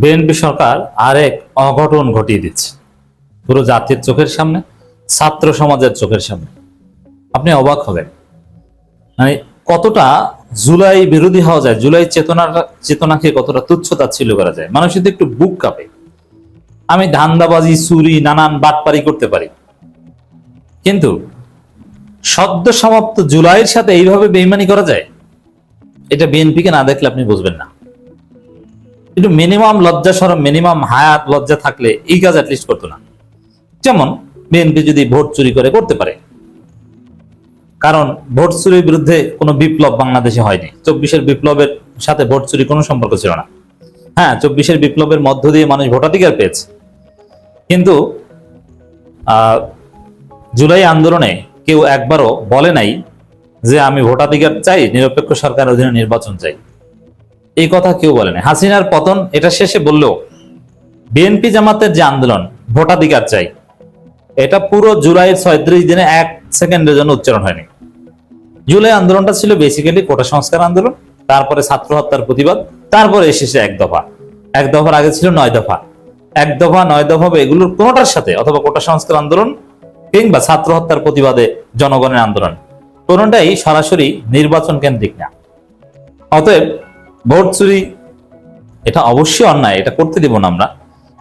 BNP সরকার আরেক অঘটন ঘটিয়ে দিচ্ছে পুরো জাতির চোখের সামনে, ছাত্র সমাজের চোখের সামনে। আপনি অবাক হবেন, মানে কতটা জুলাই বিরোধী হওয়া যায়, জুলাই চেতনাকে কতটা তুচ্ছতাচ্ছিল্য করা যায়। মানুষ যদি একটু বুক কাঁপে। আমি ধান্দাবাজি, চুরি, নানান বাটপারি করতে পারি, কিন্তু সদ্য সমাপ্ত জুলাইয়ের সাথে এইভাবে বেইমানি করা যায়, এটা বিএনপিকে না দেখলে আপনি বুঝবেন না। একটু মিনিমাম লজ্জা শরম, মিনিমাম হায়াত লজ্জা থাকলে এই কাজ অ্যাটলিস্ট করতো না। যেমন বিএনপি যদি ভোট চুরি করে করতে পারে, কারণ ভোট চুরির বিরুদ্ধে কোনো বিপ্লব বাংলাদেশে হয়নি। 24-এর বিপ্লবের সাথে ভোট চুরি কোনো সম্পর্ক ছিল না। হ্যাঁ, 24-এর বিপ্লবের মধ্য দিয়ে মানুষ ভোটাধিকার পেয়েছে, কিন্তু জুলাই আন্দোলনে কেউ একবারও বলে নাই যে আমি ভোটাধিকার চাই, নিরপেক্ষ সরকারের অধীনে নির্বাচন চাই। এই কথা কেউ বলে নাই। হাসিনার পতন এটা শেষে বললেও বিএনপি জামাতের যে আন্দোলন, ভোটাধিকার চাই, এটা পুরো জুলাইয়ের 36 দিনে 1 সেকেন্ডের জন্য উচ্চারণ হয়নি। জুলাই আন্দোলনটা ছিল বেসিক্যালি কোটা সংস্কার আন্দোলন, তারপরে ছাত্র হত্যার প্রতিবাদ, তারপরে এসেছে 1 দফা। 1 দফার আগে ছিল 9 দফা। 1 দফা, 9 দফা এগুলোর কোনোটার সাথে অথবা কোটা সংস্কার আন্দোলন কিংবা ছাত্র হত্যার প্রতিবাদে জনগণের আন্দোলন, কোনোটাই সরাসরি নির্বাচন কেন্দ্রিক না। অতএব ভোট চুরি এটা অবশ্যই অন্যায়, এটা করতে দিব না আমরা,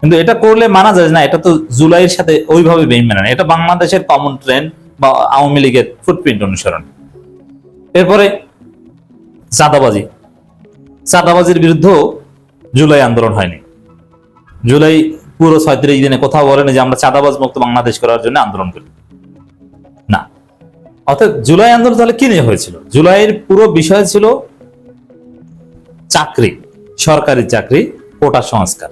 কিন্তু এটা করলে মানা যায় না। এটা তো জুলাইয়ের সাথে ওইভাবে বেইমানি না, এটা বাংলাদেশের কমন ট্রেন্ড বা আওয়ামী লীগের ফুটপ্রিন্ট অনুসরণ। এরপরে চাঁদাবাজি, চাঁদাবাজির বিরুদ্ধেও জুলাই আন্দোলন হয়নি। জুলাই পুরো 36 দিনে কোথাও বলেনি যে আমরা চাঁদাবাজ মুক্ত বাংলাদেশ করার জন্য আন্দোলন করি না। অর্থাৎ জুলাই আন্দোলন তাহলে কি নিয়ে হয়েছিল? জুলাইয়ের পুরো বিষয় ছিল চাকরি, সরকারি চাকরি, কোটা সংস্কার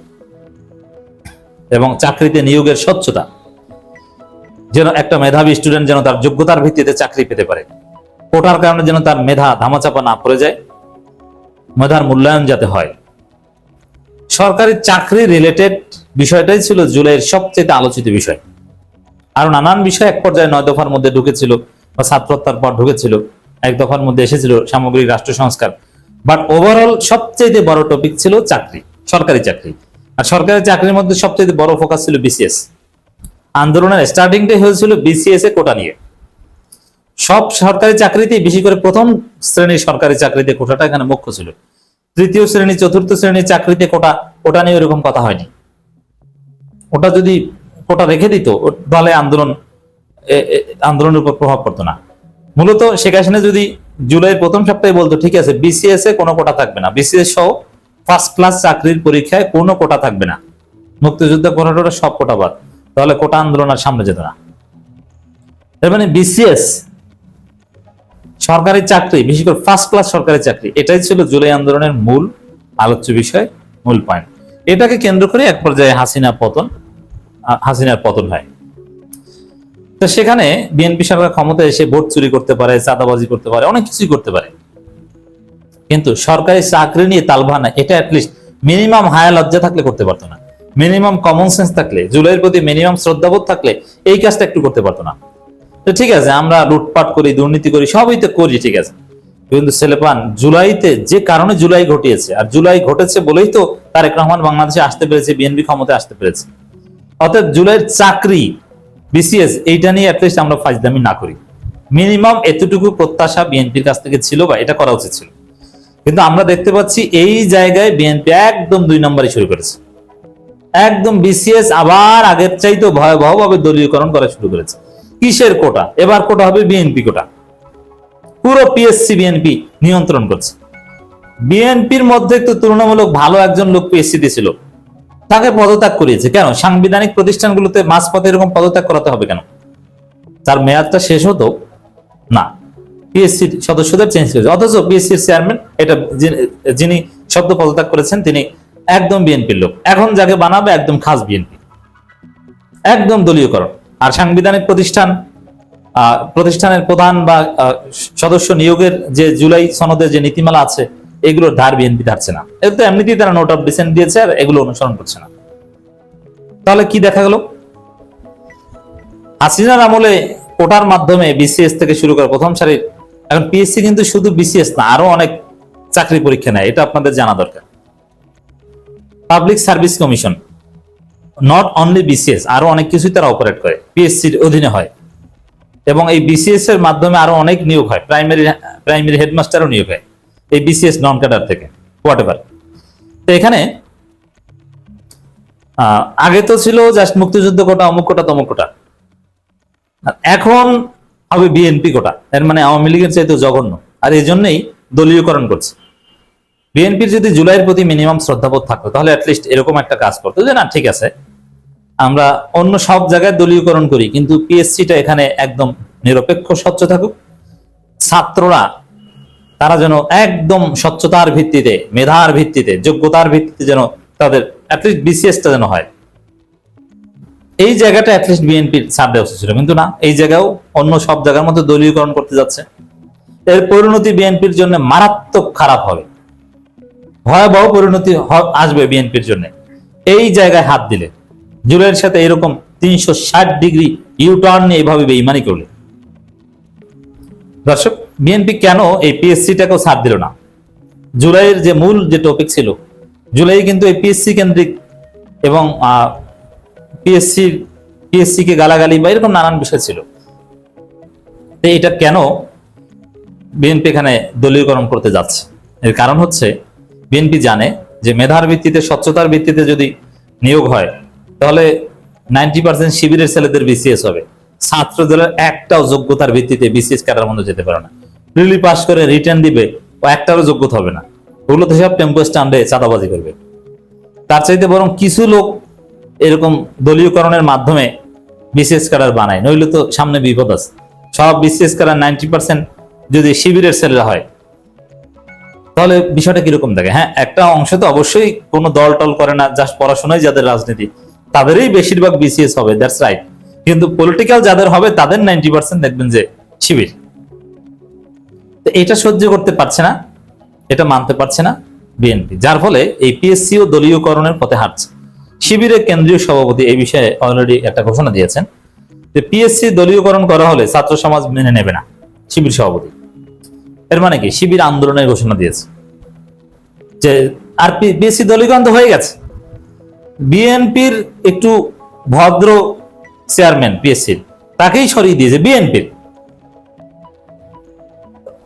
এবং চাকরিতে নিয়োগের স্বচ্ছতা, যেন একটা মেধাবী স্টুডেন্ট যেন তার যোগ্যতার ভিত্তিতে চাকরি পেতে পারে, কোটার কারণে যেন তার মেধা ধামাচাপা না পড়ে যায়, মেধার মূল্যায়ন যাতে হয়। সরকারি চাকরি রিলেটেড বিষয়টাই ছিল জুলাইয়ের সবচেয়ে আলোচিত বিষয়। আরো নানান বিষয় এক পর্যায়ে 9 দফার মধ্যে ঢুকেছিল বা ছাত্র হত্যার পর ঢুকেছিল, 1 দফার মধ্যে এসেছিল সামগ্রিক রাষ্ট্র সংস্কার। বাট ওভারঅল সবচেয়ে বড় টপিক ছিল চাকরি, সরকারি চাকরি। আর সরকারি চাকরির মধ্যে সবচেয়ে বড় ফোকাস ছিল বিসিএস। আন্দোলনের স্টার্টিংটাই হয়েছিল বিসিএস এ কোটা নিয়ে। সব সরকারি চাকরিতেই, বিশেষ করে প্রথম শ্রেণীর সরকারি চাকরিতে কোটাটা এখানে মুখ্য ছিল। 3য় শ্রেণী, 4র্থ শ্রেণীর চাকরিতে ওটা নিয়ে ওরকম কথা হয়নি। ওটা যদি কোটা রেখে দিত তাহলে আন্দোলনের উপর প্রভাব পড়তো না। মূলত শেখ হাসিনা যদি জুলাইয়ের প্রথম সপ্তাহে বলতো ঠিক আছে বিসিএস এ কোনো কোটা থাকবে না, বিসিএস সহ ফার্স্ট ক্লাস চাকরির পরীক্ষায় কোনো কোটা থাকবে না, মুক্তিযুদ্ধ কোটাটা সব কোটা বাদ, তাহলে কোটা আন্দোলন আর সামনে যেত না। এর মানে বিসিএস সরকারি চাকরি, বিশেষ করে ফার্স্ট ক্লাস সরকারি চাকরি, এটাই ছিল জুলাই আন্দোলনের মূল আলোচ্য বিষয়, মূল পয়েন্ট। এটাকে কেন্দ্র করে এক পর্যায়ে হাসিনার পতন হয়। তো সেখানে বিএনপি সরকার ক্ষমতায় এসে ভোট চুরি করতে পারে, চাঁদাবাজি করতে পারে, অনেক কিছুই করতে পারে, কিন্তু সরকারি চাকরি নিয়ে তালবাহানা, এটা অ্যাটলিস্ট মিনিমাম হায়া লজ্জা থাকলে করতে পারতো না। মিনিমাম কমন সেন্স থাকলে, জুলাইয়ের প্রতি মিনিমাম শ্রদ্ধাবোধ থাকলে এই কাজটা একটু করতে পারতো না। তো ঠিক আছে, আমরা লুটপাট করি, দুর্নীতি করি, সবই তো করি, ঠিক আছে, কিন্তু ছেলেপান জুলাইতে যে কারণে জুলাই ঘটিয়েছে, আর জুলাই ঘটেছে বলেই তো তারেক রহমান বাংলাদেশে আসতে পেরেছে, বিএনপি ক্ষমতায় আসতে পেরেছে। অর্থাৎ জুলাইয়ের চাকরি, বিসিএস, এইটা নিয়ে অ্যাটলিস্ট আমরা ফাজলামি না করি। মিনিমাম এতটুকু প্রত্যাশা বিএনপির কাছ থেকে ছিল বা এটা করা উচিত ছিল। কিন্তু আমরা দেখতে পাচ্ছি এই জায়গায় বিএনপি একদম 2 নম্বরই শুরু করেছে। একদম বিসিএস আবার আগের চাইতে ভয়াবহভাবে দলীয়করণ করা শুরু করেছে। কিসের কোটা? এবার কোটা হবে বিএনপি কোটা। পুরো পিএসসি বিএনপি নিয়ন্ত্রণ করছে। বিএনপির মধ্যে তো তুলনামূলক ভালো একজন লোক পিএসসি দিয়েছিল, তাকে পদত্যাগ করিয়েছে। কেন? সাংবিধানিক প্রতিষ্ঠানগুলোতে মাঝপথে এরকম পদত্যাগ করাতে হবে কেন? তার মেয়াদটা শেষ হতো না, পিএসসির সদস্যদের চেঞ্জ করেছে। অথচ পিএসসির চেয়ারম্যান, এটা যিনি সদ্য পদত্যাগ করেছেন, তিনি একদম বিএনপির লোক। এখন যাকে বানাবে একদম খাস বিএনপি, একদম দলীয়করণ। আর সাংবিধানিক প্রতিষ্ঠানের প্রধান বা সদস্য নিয়োগের যে জুলাই সনদের যে নীতিমালা আছে, এগুলোর ধার বিএনপি ধারছে না। এগুলো তো এমনিতেই তারা নোট অফ ডিসেন্ট দিয়েছে, আর এগুলো অনুসরণ করছে না। তাহলে কি দেখা গেল? হাসিনার আমলে কোটার মাধ্যমে বিসিএস থেকে শুরু করে প্রথম সারির, এখন পিএসসি কিন্তু শুধু বিসিএস না, আরো অনেক চাকরি পরীক্ষা নেয়, এটা আপনাদের জানা দরকার। Public service commission, not only BCS, আরো অনেক কিছুই তারা অপারেট করে, পিএসসির অধীনে হয়, এবং এই বিসিএস এর মাধ্যমে আরো অনেক নিয়োগ হয়, প্রাইমারি হেডমাস্টারও নিয়োগ হয় এই বিসিএস নন ক্যাডার থেকে, হোয়াট এভার। তো এখানে আগে তো ছিল জাস্ট মুক্তিযুদ্ধ কোটা, অমুক কোটা, তমুক কোটা, এখন হবে বিএনপি কোটা। এর মানে আওয়ামী লীগের চাইতে জঘন্য, আর এই জন্যই দলীয়করণ করছে। বিএনপির যদি জুলাইয়ের প্রতি মিনিমাম শ্রদ্ধাবোধ থাকতো, তাহলে অ্যাটলিস্ট এরকম একটা কাজ করতো যে না ঠিক আছে, আমরা অন্য সব জায়গায় দলীয়করণ করি, কিন্তু পিএসসিটা এখানে একদম নিরপেক্ষ, স্বচ্ছ থাকুক। ছাত্ররা তারা যেন একদম স্বচ্ছতার ভিত্তিতে, মেধার ভিত্তিতে, যোগ্যতার ভিত্তিতে যেন তাদের অ্যাটলিস্ট বিসিএসটা যেন হয়, এই জায়গাটা অ্যাটলিস্ট বিএনপির ছাড় দেওয়া উচিত ছিল। কিন্তু না, এই জায়গাও অন্য সব জায়গার মধ্যে দলীয়করণ করতে যাচ্ছে। এর পরিণতি বিএনপির জন্য মারাত্মক খারাপ হবে, ভয়াবহ পরিণতি আসবে বিএনপির জন্য এই জায়গায় হাত দিলে। জুলাইয়ের সাথে এরকম 360 ডিগ্রি ইউটার্ন নিয়ে এইভাবে বেইমানি করলে। দর্শক, বিএনপি কেন এই পিএসসিটাকেও ছাড় দিল না? জুলাইয়ের যে মূল যে টপিক ছিল, জুলাই কিন্তু এই পিএসসি কেন্দ্রিক এবং পিএসসি কে গালাগালি বা এরকম নানান বিষয় ছিল। তো এটা কেন বিএনপি এখানে দলীয়করণ করতে যাচ্ছে? এর কারণ হচ্ছে বিএনপি জানে যে মেধার ভিত্তিতে, স্বচ্ছতার ভিত্তিতে যদি নিয়োগ হয়, তাহলে 90% শিবিরের ছেলেদের বিসিএস হবে। ছাত্র দলের একটাও যোগ্যতার ভিত্তিতে বিসিএস ক্যাডার মধ্যে যেতে পারে না। প্রিলি পাস করে রিটার্ন দিবে, ও একটারও যোগ্যতা হবে না। ওগুলো তো সব টেম্পো স্ট্যান্ডে চাঁদাবাজি করবে। তার চাইতে বরং কিছু লোক এরকম দলীয়করণের মাধ্যমে বিসিএস ক্যাডার বানায়, নইলে তো সামনে বিপদ আছে। সব বিসিএস ক্যাডার 90% যদি শিবিরের ছেলেরা হয়, তাহলে বিষয়টা কিরকম থাকে? হ্যাঁ, একটা অংশ তো অবশ্যই কোনো দল টল করে না, জাস্ট পড়াশোনায় যাদের রাজনীতি, তাদেরই বেশিরভাগ বিসিএস হবে, দ্যাটস রাইট। কিন্তু পলিটিক্যাল যাদের হবে তাদের 90% দেখবেন যে শিবির। তো এটা সহ্য করতে পারছে না, এটা মানতে পারছে না বিএনপি, যার ফলে এই পিএসসি ও দলীয়করণের পথে হাঁটছে। শিবিরের কেন্দ্রীয় সভাপতি এই বিষয়ে অলরেডি একটা ঘোষণা দিয়েছেন যে পিএসসি দলীয়করণ করা হলে ছাত্র সমাজ মেনে নেবে না। শিবির সভাপতি, এর মানে কি? শিবির আন্দোলনের ঘোষণা দিয়েছে যে আর পিএসসি দলীয়করণ তো হয়ে গেছে। বিএনপির একটু ভদ্র চেয়ারম্যান পিএসসির, তাকেই সরিয়ে দিয়েছে বিএনপির।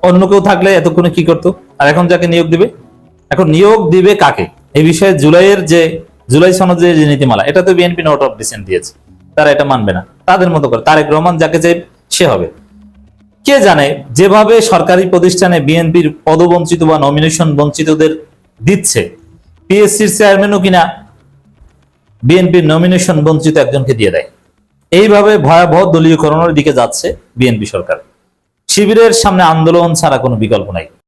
অন্য কেউ থাকলে এতক্ষণে কি করতো? আর এখন যাকে নিয়োগ দিবে, এখন নিয়োগ দিবে কাকে? এই বিষয়ে জুলাই সনদ যে নীতিমালা, এটা তো বিএনপি নোট অফ ডিসেন্ট দিয়েছে, তারা এটা মানবে না। তাদের মতো করে তারেক রহমান যাকে চাই সে হবে। কে জানে, যেভাবে সরকারি প্রতিষ্ঠানে বিএনপির পদবঞ্চিত বা নমিনেশন বঞ্চিতদের দিচ্ছে, পিএসসির চেয়ারম্যানও কিনা বিএনপির নমিনেশন বঞ্চিত একজনকে দিয়ে দেয়। এইভাবে ভয়াবহ দলীয়করণের দিকে যাচ্ছে বিএনপি সরকার। শিবিরের সামনে আন্দোলন ছাড়া কোনো বিকল্প নাই।